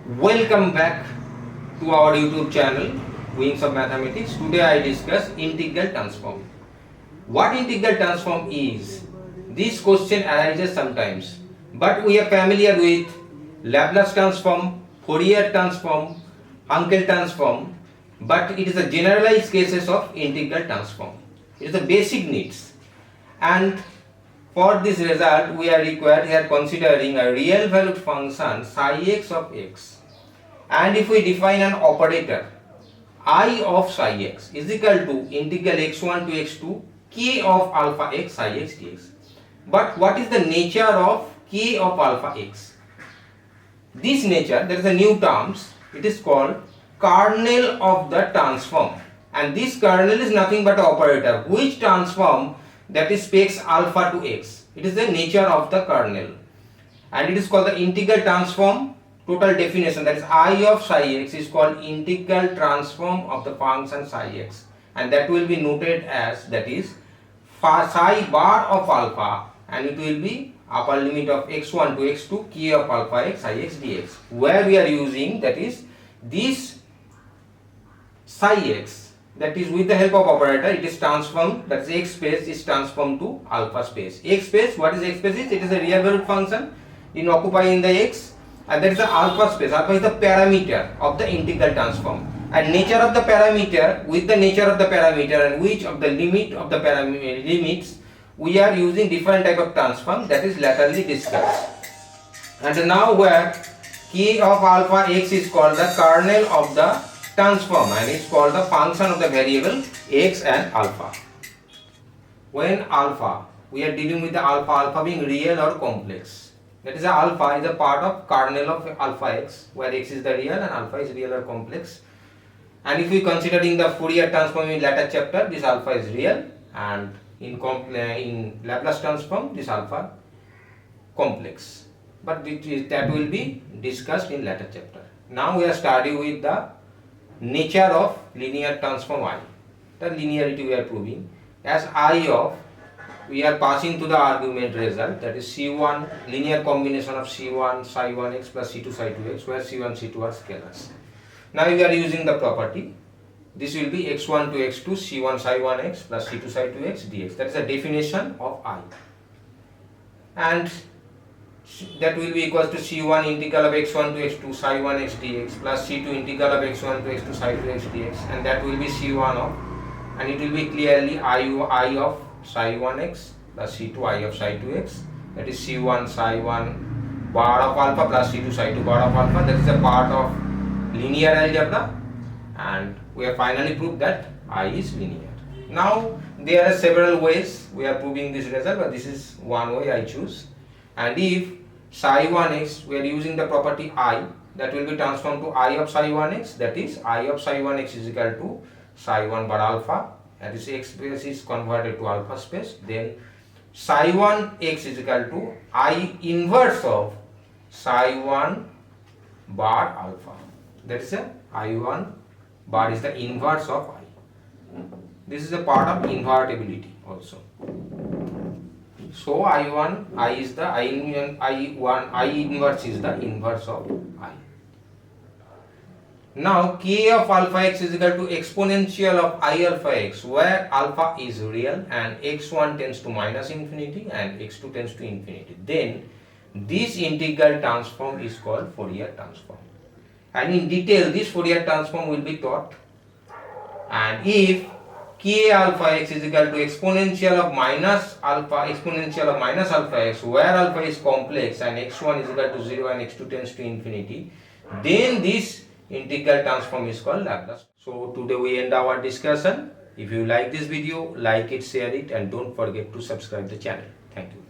Welcome back to our YouTube channel Wings of Mathematics. Today I discuss integral transform. What integral transform is? This question arises sometimes, but we are familiar with Laplace transform, Fourier transform, Hankel transform, but it is a generalized cases of integral transform. It is the basic needs, and for this result we are required here considering a real valued function psi x of x. And if we define an operator I of psi x is equal to integral x1 to x2 k of alpha x psi x dx. But what is the nature of k of alpha x? This nature, there is a new terms, it is called kernel of the transform, and this kernel is nothing but an operator which transform that is speaks alpha to x. It is the nature of the kernel, and it is called the integral transform. Total definition, that is I of psi x is called integral transform of the function psi x, and that will be noted as, that is psi bar of alpha, and it will be upper limit of x1 to x2 k of alpha x psi x dx, where we are using, that is this psi x, that is with the help of operator it is transformed, that is x space is transformed to alpha space. X space, what is x space is? It is a real valued function in occupying the x, and that is the alpha space. Alpha is the parameter of the integral transform, and nature of the parameter, with the nature of the parameter and which of the limit of the limits we are using different type of transform, that is laterally discussed. And now where k of alpha x is called the kernel of the transform, and it's called the function of the variable x and alpha. When alpha, we are dealing with the alpha being real or complex. That is, alpha is a part of kernel of alpha x, where x is the real and alpha is real or complex. And if we considering the Fourier transform in later chapter, this alpha is real, and in Laplace transform this alpha complex. But that will be discussed in later chapter. Now we are studying with the nature of linear transform I. The linearity we are proving as I of, we are passing to the argument result, that is C1, linear combination of C1 psi 1x plus C2 psi 2x, where C1 C2 are scalars. Now we are using the property, this will be x1 to x2 C1 psi 1x plus C2 psi 2x dx. That is a definition of I, and that will be equals to C1 integral of x1 to x2 psi 1x dx plus C2 integral of x1 to x2 psi 2x dx, and that will be C1 of, and it will be clearly I of psi 1x plus C2 I of psi 2x, that is C1 psi 1 bar of alpha plus C2 psi 2 bar of alpha. That is a part of linear algebra, and we have finally proved that I is linear. Now there are several ways we are proving this result, but this is one way I choose. And if psi 1x, we are using the property I, that will be transformed to I of psi 1x, that is I of psi 1x is equal to psi 1 bar alpha, and this x space is converted to alpha space. Then psi 1 x is equal to I inverse of psi 1 bar alpha, that is a I1 bar is the inverse of I. This is a part of invertibility also. So I is the I inverse is the inverse of I. Now k of alpha x is equal to exponential of I alpha x, where alpha is real and x1 tends to minus infinity and x2 tends to infinity. Then this integral transform is called Fourier transform, and in detail this Fourier transform will be taught. And if k alpha x is equal to exponential of minus alpha x, where alpha is complex and x1 is equal to 0 and x2 tends to infinity, then this integral transform is called Laplace. So today we end our discussion. If you like this video, like it, share it, and don't forget to subscribe the channel. Thank you.